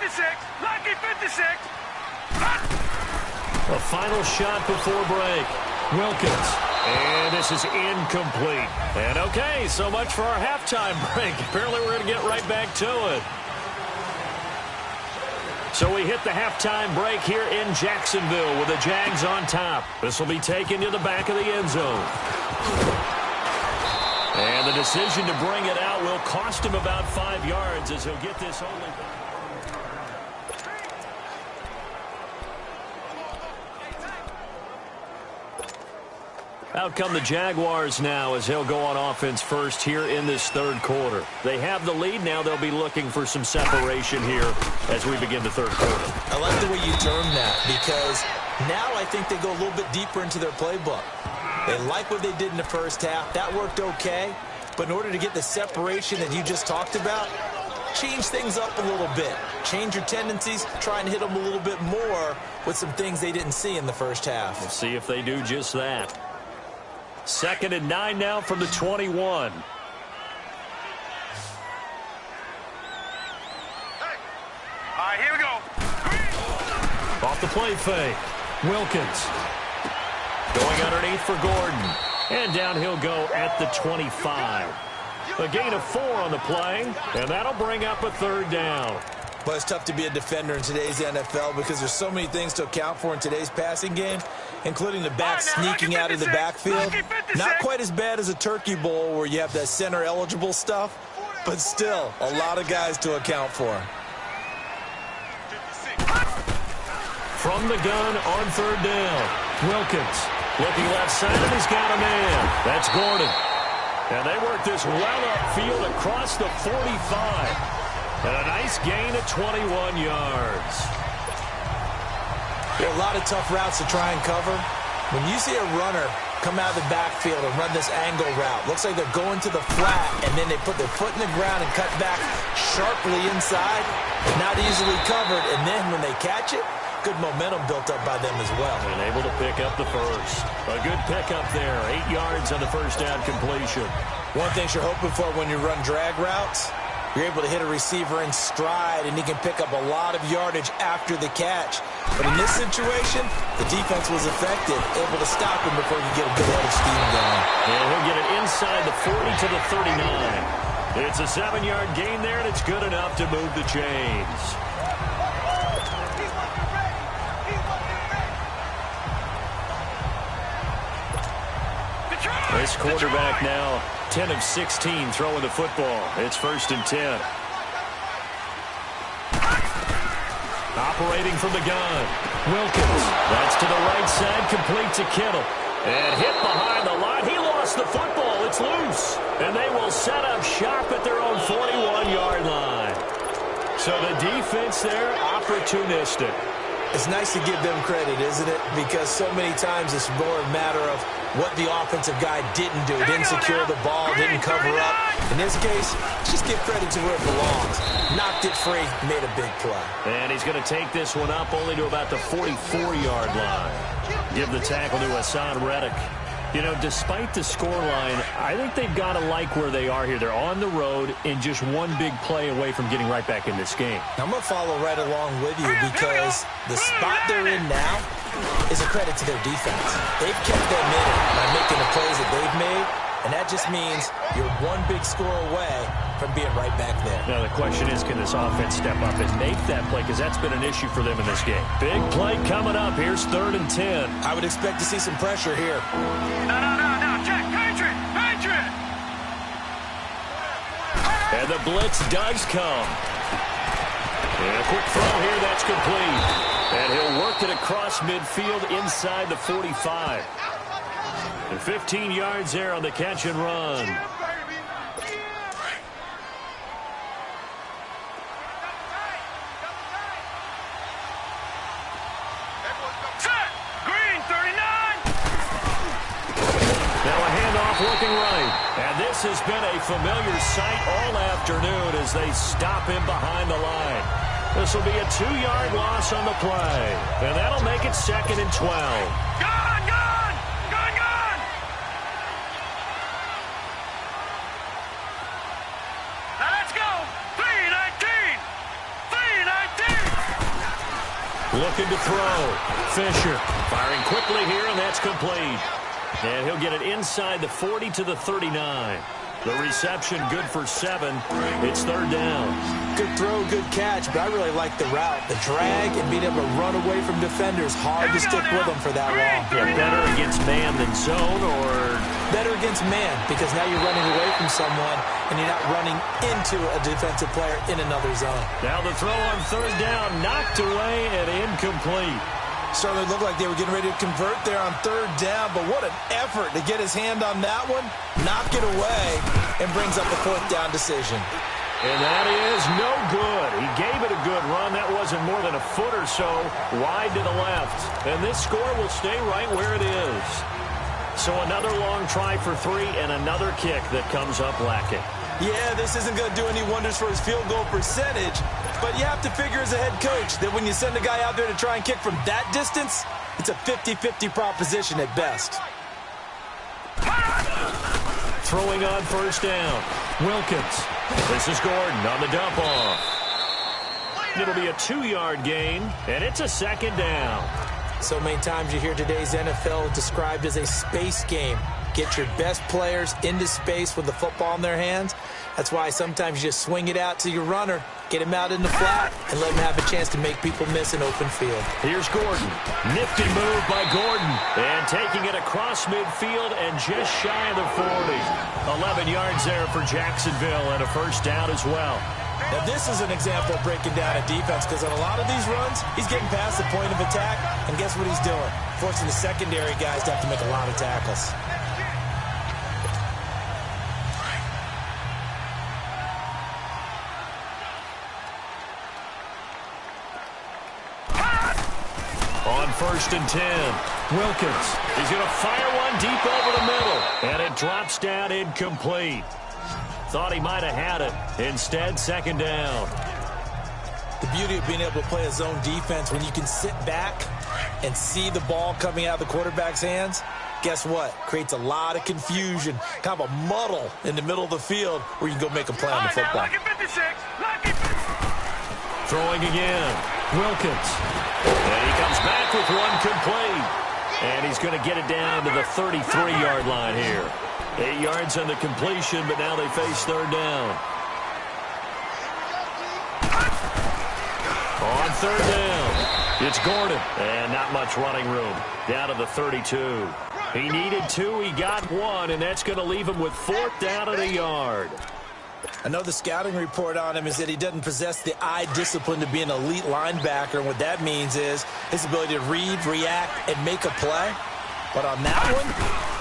56. Lucky 56. A final shot before break. Wilkins. And this is incomplete. And okay, so much for our halftime break. Apparently we're going to get right back to it. So we hit the halftime break here in Jacksonville with the Jags on top. This will be taken to the back of the end zone. And the decision to bring it out will cost him about 5 yards as he'll get this only. Out come the Jaguars now as he'll go on offense first here in this third quarter. They have the lead. Now they'll be looking for some separation here as we begin the third quarter. I like the way you termed that because now I think they go a little bit deeper into their playbook. They like what they did in the first half. That worked okay. But in order to get the separation that you just talked about, change things up a little bit. Change your tendencies. Try and hit them a little bit more with some things they didn't see in the first half. We'll see if they do just that. 2nd and 9 now from the 21. All right, here we go. Off the play fake. Wilkins. Going underneath for Gordon. And down he'll go at the 25. A gain of 4 on the play, and that'll bring up a third down. But it's tough to be a defender in today's NFL because there's so many things to account for in today's passing game, including the back sneaking out of the backfield. Not quite as bad as a turkey bowl where you have that center-eligible stuff, but still a lot of guys to account for. From the gun on third down, Wilkins looking left side, and he's got a man. That's Gordon. And they work this well upfield across the 45. And a nice gain of 21 yards. There are a lot of tough routes to try and cover. When you see a runner come out of the backfield and run this angle route, looks like they're going to the flat, and then they put their foot in the ground and cut back sharply inside, not easily covered, and then when they catch it, good momentum built up by them as well. And able to pick up the first. A good pickup there. 8 yards on the first down completion. One thing you're hoping for when you run drag routes, you're able to hit a receiver in stride, and he can pick up a lot of yardage after the catch. But in this situation, the defense was effective, able to stop him before you get a good head of steam going. And he'll get it inside the 40 to the 39. It's a 7-yard gain there, and it's good enough to move the chains. This quarterback now 10 of 16 throwing the football. It's 1st and 10. Operating from the gun. Wilkins. That's to the right side. Complete to Kittle. And hit behind the line. He lost the football. It's loose. And they will set up shop at their own 41-yard line. So the defense there, opportunistic. It's nice to give them credit, isn't it? Because so many times it's more a matter of what the offensive guy didn't do. Didn't secure the ball, didn't cover up. In this case, just give credit to where it belongs. Knocked it free, made a big play. And he's going to take this one up only to about the 44-yard line. Give the tackle to Hassan Reddick. You know, despite the scoreline, I think they've got to like where they are here. They're on the road and just one big play away from getting right back in this game. I'm going to follow right along with you because the spot they're in now is a credit to their defense. They've kept them in it by making the plays that they've made, and that just means you're one big score away from being right back there. Now the question is, can this offense step up and make that play? Because that's been an issue for them in this game. Big play coming up. Here's 3rd and 10. I would expect to see some pressure here. No. Check. Patriot. And the blitz does come. And a quick throw here. That's complete. And he'll work it across midfield inside the 45. And 15 yards there on the catch and run. Looking right. And this has been a familiar sight all afternoon as they stop him behind the line. This will be a 2-yard loss on the play. And that'll make it 2nd and 12. Gone! Now let's go! 3:19! Looking to throw. Fisher firing quickly here, and that's complete. And he'll get it inside the 40 to the 39. The reception good for 7. It's third down. Good throw, good catch, but I really like the route. The drag and being able to run away from defenders. Hard to stick with them for that long. Yeah, better against man than zone, or better against man, because now you're running away from someone and you're not running into a defensive player in another zone. Now the throw on third down, knocked away and incomplete. Certainly looked like they were getting ready to convert there on third down, but what an effort to get his hand on that one, knock it away, and brings up a fourth down decision. And that is no good. He gave it a good run. That wasn't more than a foot or so wide to the left. And this score will stay right where it is. So another long try for 3 and another kick that comes up lacking. Yeah, this isn't going to do any wonders for his field goal percentage, but you have to figure as a head coach that when you send a guy out there to try and kick from that distance, it's a 50-50 proposition at best. Throwing on first down. Wilkins. This is Gordon on the dump off. It'll be a 2-yard gain, and it's a second down. So many times you hear today's NFL described as a space game. Get your best players into space with the football in their hands. That's why sometimes you just swing it out to your runner, get him out in the flat, and let him have a chance to make people miss an open field. Here's Gordon. Nifty move by Gordon. And taking it across midfield and just shy of the 40. 11 yards there for Jacksonville and a first down as well. Now this is an example of breaking down a defense, because on a lot of these runs, he's getting past the point of attack, and guess what he's doing? Forcing the secondary guys to have to make a lot of tackles. On first and 10, Wilkins. He's going to fire one deep over the middle, and it drops down incomplete. Thought he might have had it. Instead, second down. The beauty of being able to play a zone defense, when you can sit back and see the ball coming out of the quarterback's hands, guess what? Creates a lot of confusion, kind of a muddle in the middle of the field where you can go make a play on the football. Throwing again. Wilkins. And he comes back with one complete. And he's going to get it down to the 33-yard line here. 8 yards on the completion, but now they face third down. On third down, it's Gordon. And not much running room. Down to the 32. He needed 2, he got 1, and that's going to leave him with 4th down and a yard. I know the scouting report on him is that he doesn't possess the eye discipline to be an elite linebacker, and what that means is his ability to read, react, and make a play. But on that one,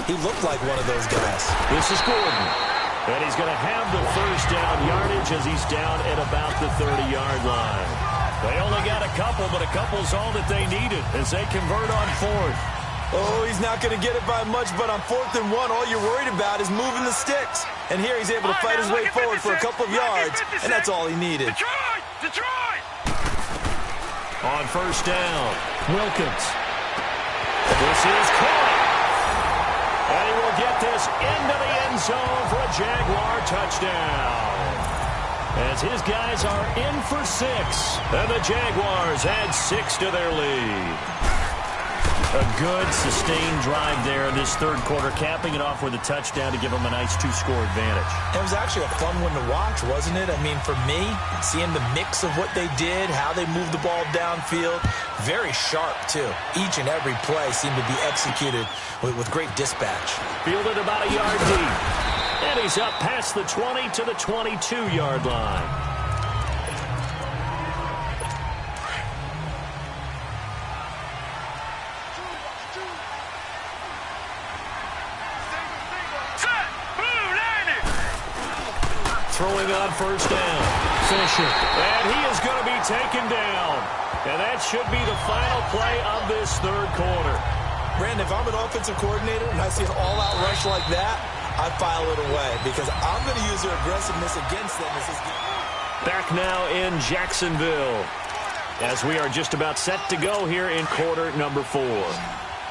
he looked like one of those guys. This is Gordon, and he's going to have the first down yardage as he's down at about the 30-yard line. They only got a couple, but a couple's all that they needed as they convert on 4th. Oh, he's not going to get it by much, but on 4th and 1, all you're worried about is moving the sticks. And here he's able to fight his way forward for a couple of yards, and that's all he needed. Detroit! On first down, Wilkins. This is caught. And he will get this into the end zone for a Jaguar touchdown. As his guys are in for 6, and the Jaguars add 6 to their lead. A good, sustained drive there in this third quarter, capping it off with a touchdown to give them a nice 2-score advantage. It was actually a fun one to watch, wasn't it? I mean, for me, seeing the mix of what they did, how they moved the ball downfield, very sharp, too. Each and every play seemed to be executed with great dispatch. Fielded about a yard deep. And he's up past the 20 to the 22-yard line. Throwing on first down. Fisher. And he is going to be taken down. And that should be the final play of this third quarter. Brandon, if I'm an offensive coordinator and I see an all-out rush like that, I file it away because I'm going to use their aggressiveness against them as this game. Back now in Jacksonville as we are just about set to go here in quarter number 4.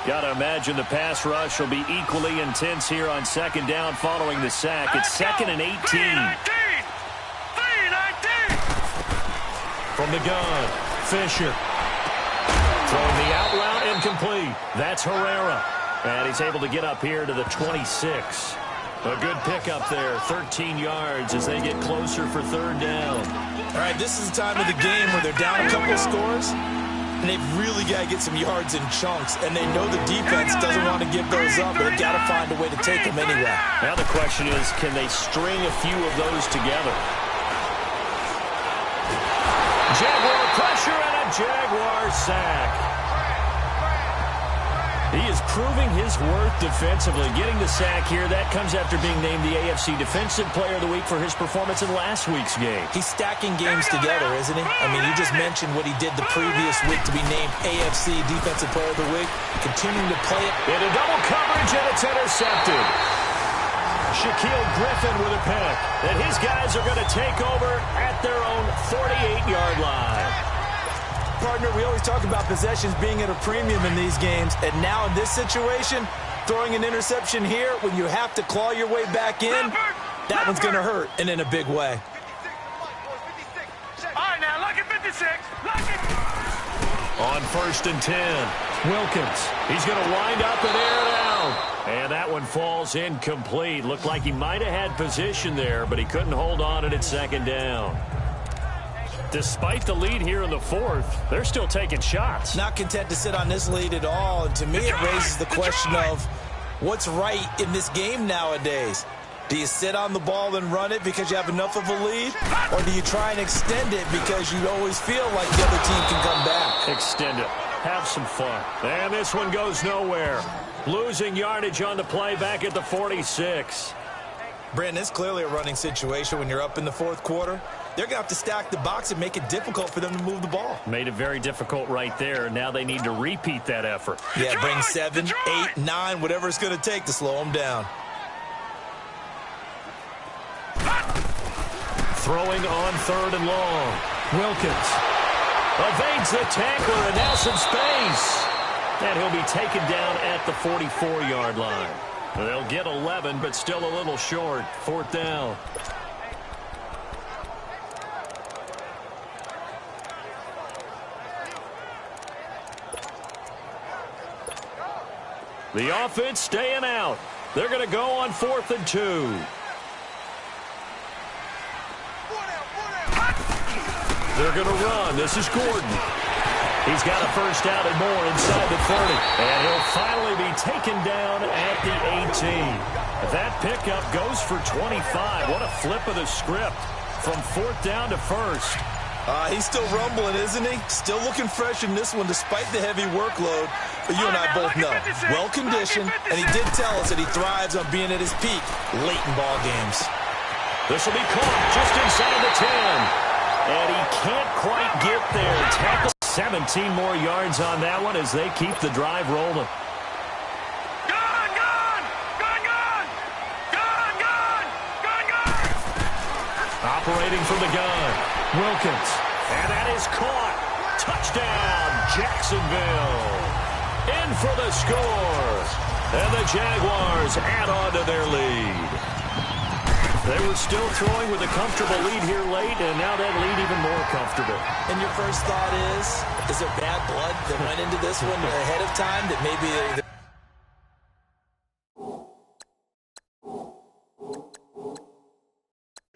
Got to imagine the pass rush will be equally intense here on second down following the sack. It's 2nd and 18. 3-19! From the gun, Fisher. incomplete. That's Herrera. And he's able to get up here to the 26. A good pickup there, 13 yards as they get closer for third down. All right, this is the time of the game where they're down a couple of scores, and they've really got to get some yards in chunks, and they know the defense doesn't want to give those up, but they've got to find a way to take them anyway. Now the question is, can they string a few of those together? Jaguar pressure and a Jaguar sack. He is proving his worth defensively. Getting the sack here, that comes after being named the AFC Defensive Player of the Week for his performance in last week's game. He's stacking games together, isn't he? I mean, you just mentioned what he did the previous week to be named AFC Defensive Player of the Week. Continuing to play it. Into double coverage, and it's intercepted. Shaquille Griffin with a pick. And his guys are going to take over at their own 48-yard line. Partner, we always talk about possessions being at a premium in these games, and now in this situation, throwing an interception here when you have to claw your way back in, that one's going to hurt, and in a big way. All right, now, lucky 56. Lucky. On 1st and 10, Wilkins. He's going to wind up and air it out. And that one falls incomplete. Looked like he might have had position there, but he couldn't hold on at second down. Despite the lead here in the fourth, they're still taking shots. Not content to sit on this lead at all, and to me it raises the question of what's right in this game nowadays. Do you sit on the ball and run it because you have enough of a lead, or do you try and extend it because you always feel like the other team can come back? Extend it. Have some fun. And this one goes nowhere. Losing yardage on the play back at the 46. Brandon, it's clearly a running situation when you're up in the fourth quarter. They're going to have to stack the box and make it difficult for them to move the ball. Made it very difficult right there. Now they need to repeat that effort. Yeah, bring 7, 8, 9, whatever it's going to take to slow them down. Throwing on 3rd and long. Wilkins evades the tackler, and now some space. And he'll be taken down at the 44-yard line. They'll get 11, but still a little short. 4th down. The offense staying out. They're going to go on 4th and 2. They're going to run. This is Gordon. He's got a first down and more inside the 30. And he'll finally be taken down at the 18. That pickup goes for 25. What a flip of the script from 4th down to 1st. He's still rumbling, isn't he? Still looking fresh in this one despite the heavy workload. But you and I both know, well-conditioned, and he did tell us that he thrives on being at his peak late in ball games. This will be caught just inside the 10. And he can't quite get there. Tackle 17 more yards on that one as they keep the drive rolling. Gun, gun! Gun, gun! Gun, gun! Gun, gun! Operating from the gun, Wilkins. And that is caught. Touchdown, Jacksonville. In for the score. And the Jaguars add on to their lead. They were still throwing with a comfortable lead here late, and now that lead even more comfortable. And your first thought is there bad blood that went into this one ahead of time that maybe they're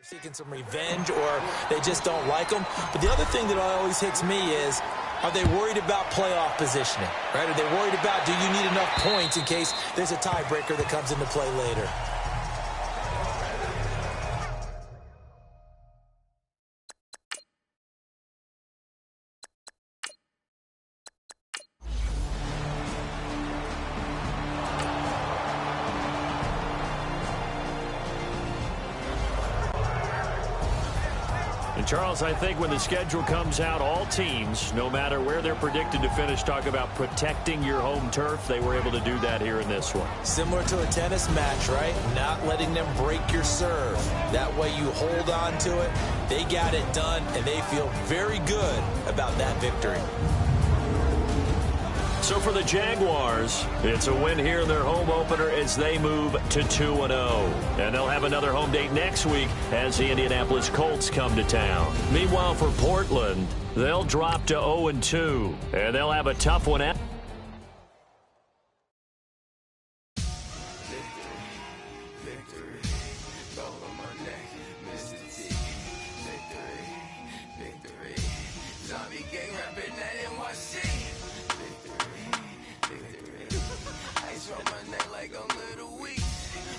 seeking some revenge or they just don't like them? But the other thing that always hits me is, are they worried about playoff positioning, right? Are they worried about, do you need enough points in case there's a tiebreaker that comes into play later? And Charles, I think when the schedule comes out, all teams, no matter where they're predicted to finish, talk about protecting your home turf. They were able to do that here in this one. Similar to a tennis match, right? Not letting them break your serve. That way you hold on to it. They got it done, and they feel very good about that victory. So for the Jaguars, it's a win here in their home opener as they move to 2-0. And they'll have another home date next week as the Indianapolis Colts come to town. Meanwhile, for Portland, they'll drop to 0-2. And they'll have a tough one gang rapping that NYC. Victory. Ice on my neck like I'm Little Weak.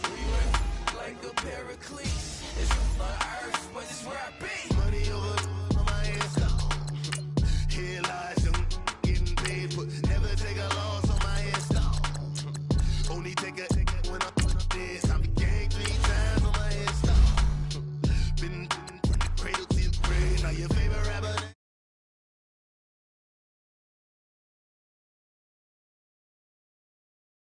We went like a pair of cleats.